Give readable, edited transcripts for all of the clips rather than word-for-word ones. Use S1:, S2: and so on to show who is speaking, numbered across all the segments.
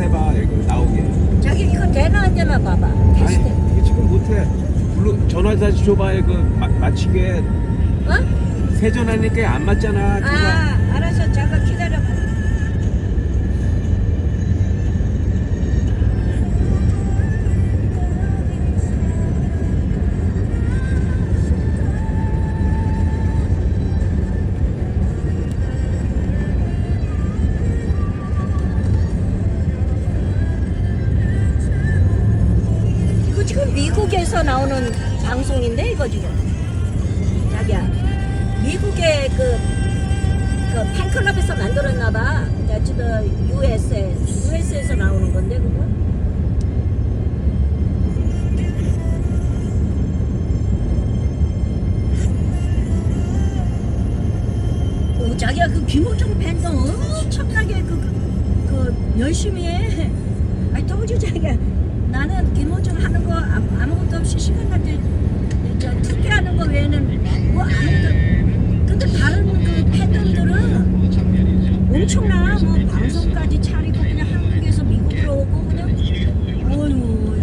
S1: 해봐 이거 나오게.
S2: 자기 이거 되나 안 되나 봐봐.
S1: 아니
S2: 테스트.
S1: 이게 지금 못해. 전화 다시 줘봐 이거 맞히게.
S2: 어?
S1: 세 전화니까 안 맞잖아. 줘봐.
S2: 아, 알았어. 잠깐 기다려봐. 이거 지금 미국에서 나오는 방송인데 이거 지금. 자기야. 미국의 그 팬클럽에서 만들었나봐. That's the US에서 나오는 건데 그거. 오, 자기야 그 김호중 팬도 엄청나게 그 열심히 해. 아니 도저히 자기야 나는 김호중 하는 거 아무것도 없이 시간 날 때 투표하는 거 외에는 뭐 아무것도. 근데 다른 그 팬들은 엄청나. 뭐 방송까지 차리고 그냥 한국에서 미국으로 오고 그냥 어휴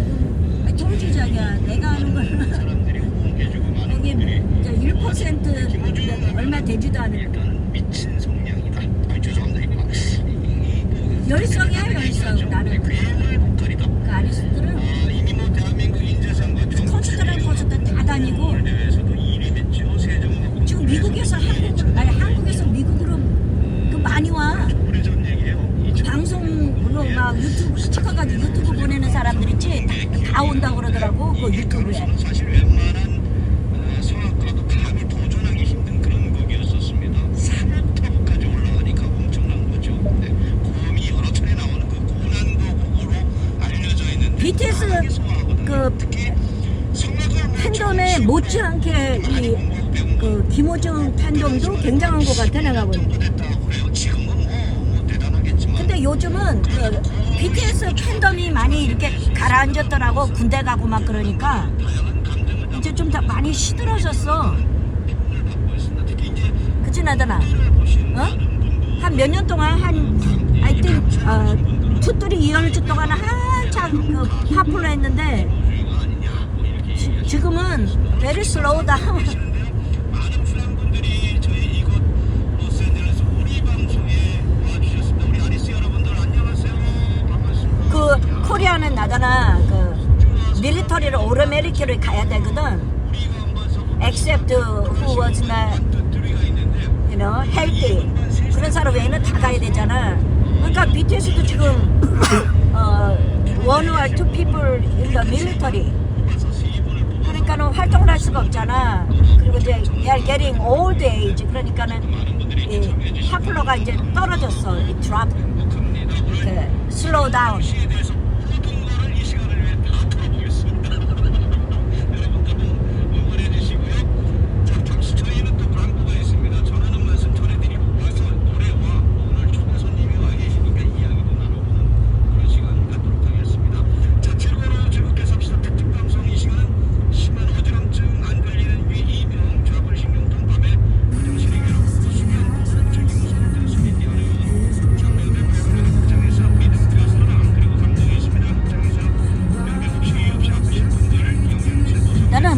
S2: 도저히 자기야 내가 하는 거는 여기 1% 얼마 되지도 않은
S3: 미친 성량이다. 죄송합니다.
S2: 열성이야 열성. 나는 그 아리스트들은
S3: 이미 뭐 대한민국 인재상과
S2: 콘서트 다 다니고
S3: 대회에서도 1위 됐죠. 세종하고
S2: 지금 미국에서 한국에서 미국으로 그 많이 와.
S3: 오래전 얘기예요.
S2: 방송으로 막 유튜브 찍어가지고 유튜브 보내는 사람들 있지 다 온다고 그러더라고 그 유튜브에.
S3: 사실 웬만한 성악가도 감히 도전하기 힘든 그런 곡이었었습니다. 3octave까지 올라가니까 엄청난 거죠. 네. 고음이 여러 차례 나오는 그 고난도 곡으로 알려져 있는
S2: BTS 그 팬덤에 못지않게 이 그 김호중 팬덤도 굉장한 것 같아 내가 보니. 근데 요즘은 그 BTS 팬덤이 많이 이렇게 가라앉았더라고. 군대 가고 막 그러니까 이제 좀 더 많이 시들어졌어. 그치 나더나? 어? 한 몇 년 동안 I think 2-3 동안 한참 그 파퓰러 했는데 지금은 very slow down. 그 코리아는 나잖아. 그 밀리터리를 올 아메리카를 가야 되거든. Except who was not, you know, healthy. 그런 사람 외에는 다 가야 되잖아. 그러니까 BTS도 지금 1 or 2 people in the military. 그러니까는 활동을 할 수가 없잖아. 그리고 이제 they are getting old age. 그러니까는 이 파퓰러가 이제 떨어졌어. 이 drop, 이렇게 slow down.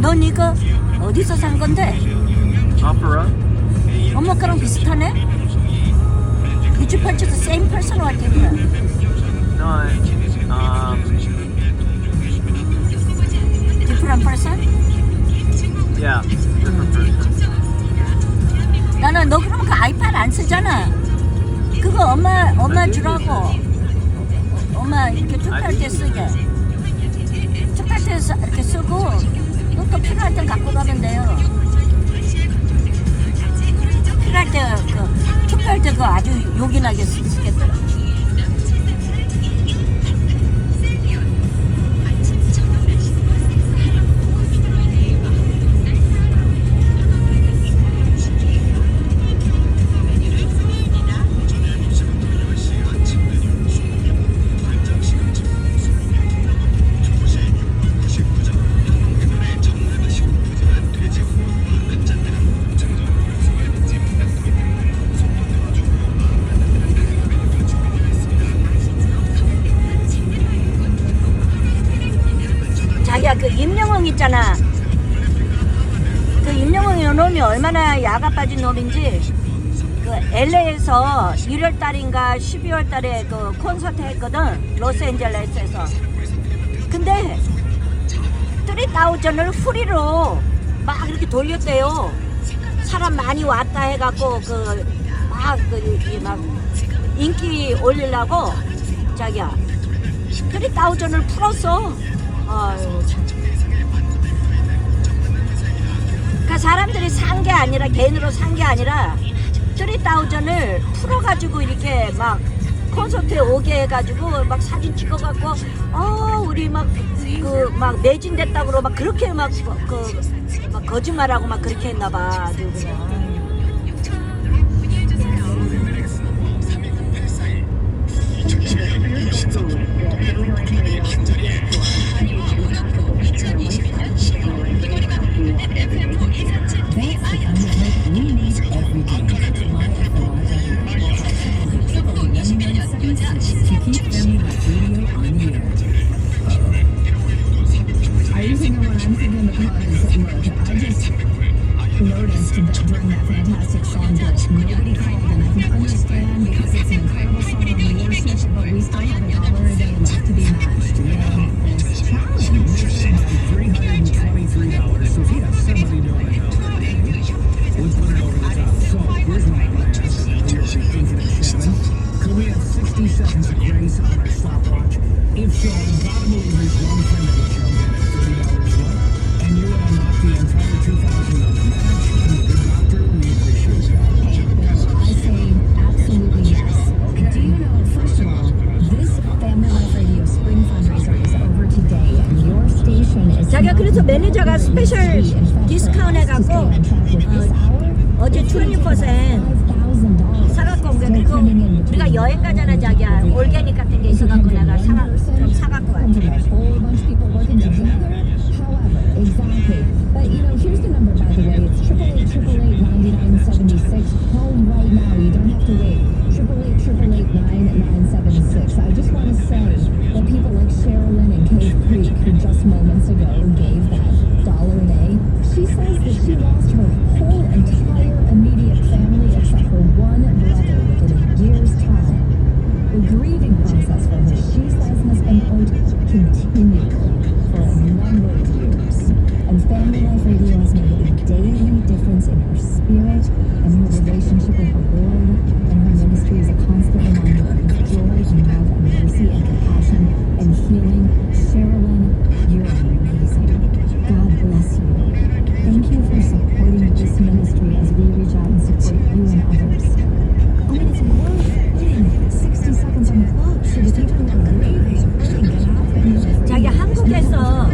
S2: 넌 이거 어디서 산 건데?
S1: Opera?
S2: 엄마 거랑 비슷하네? Did you purchase the same person or different?
S1: No,
S2: Different person?
S1: yeah, different person.
S2: 나는 너 그러면 그 아이팟 안 쓰잖아. 그거 엄마 주라고. 엄마 이렇게 투표할 때 쓰게. 투표할 때 이렇게 쓰고 또 필요할 땐 갖고 가면 돼요. 필요할 때 투표할 때 그거 아주 요긴하게 쓰겠더라. 그 임영웅 있잖아. 그 임영웅 놈이 얼마나 야가 빠진 놈인지 그 LA에서 1월달인가 12월달에 그 콘서트 했거든. 로스앤젤레스에서. 근데 3,000을 프리로 막 이렇게 돌렸대요. 사람 많이 왔다 해갖고 막 인기 올리려고 자기야 3,000을 풀었어. 아유 참. 그러니까 사람들이 산 게 아니라 개인으로 산 게 아니라 3,000을 풀어가지고 이렇게 막 콘서트에 오게 해가지고 막 사진 찍어갖고 우리 막 매진됐다고 막 그렇게 막 거짓말하고 막 그렇게 했나봐. 아주 그냥.
S4: I usually know what I'm thinking because, look, I just noticed that during that fantastic song that nobody called, and I can understand because it's an incredible song on worship, but we still have $1 a day left to be matched. And this challenge $323. So if you have somebody doing it, we'll put it over the top. So here's what I'm going to ask. You're thinking of 7. Could we have 60 seconds of grace on our stopwatch? If so, God believe there's one friend that will jump in at $30 left, and you will unlock the entire $2,000 match. And the good doctor, we appreciate that. I say absolutely yes. Okay. Do you know, first of all, this Family Life Radio Spring Fundraiser is over today, and your station is
S2: 자기가 그래서 매니저가 스페셜 디스카운트 해갖고 어제 20% 사갖고 온 거야. 그리고 우리가 여행 가잖아 자기야. 올게닉 같은 게 있어갖고 내가 좀 사갖고 왔지.
S4: Exactly. But you know, here's the number, by the way. It's 888-888-9976. Call right now. You don't have to wait. 888-888-9976. I just want to say that people like Sherilyn in Cave Creek, who just moments ago gave that $1 a day, she says that she lost her whole entire immediate family except for one brother within a year's time. The grieving process for her, she says, has been, quote, continued for a number of years. And Family Life Radio has made a daily difference in her spirit and her relationship with the Lord. And her ministry is a constant reminder of His joy and love and mercy and compassion and healing. Sherilyn, you're amazing. God bless you. Thank you for supporting this ministry as we reach out and support you and others. I mean, it's worth putting 60 seconds on the clock so that people who are grieving really get out and
S2: 자기 한국에서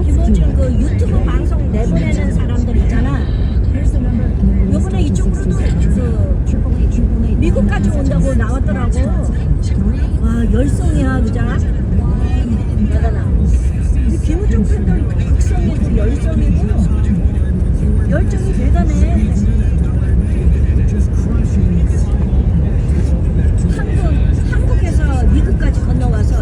S2: 기본적으로 그 유튜브 방송 내보내는 사람들 있잖아. 요번에 이쪽으로도 그 미국까지 온다고 나왔더라고. 와 열성이야 그자. 대단하. 근데 김우중 팬도 극성이고 열성이고 열정이 대단해. 한국에서 미국까지 건너와서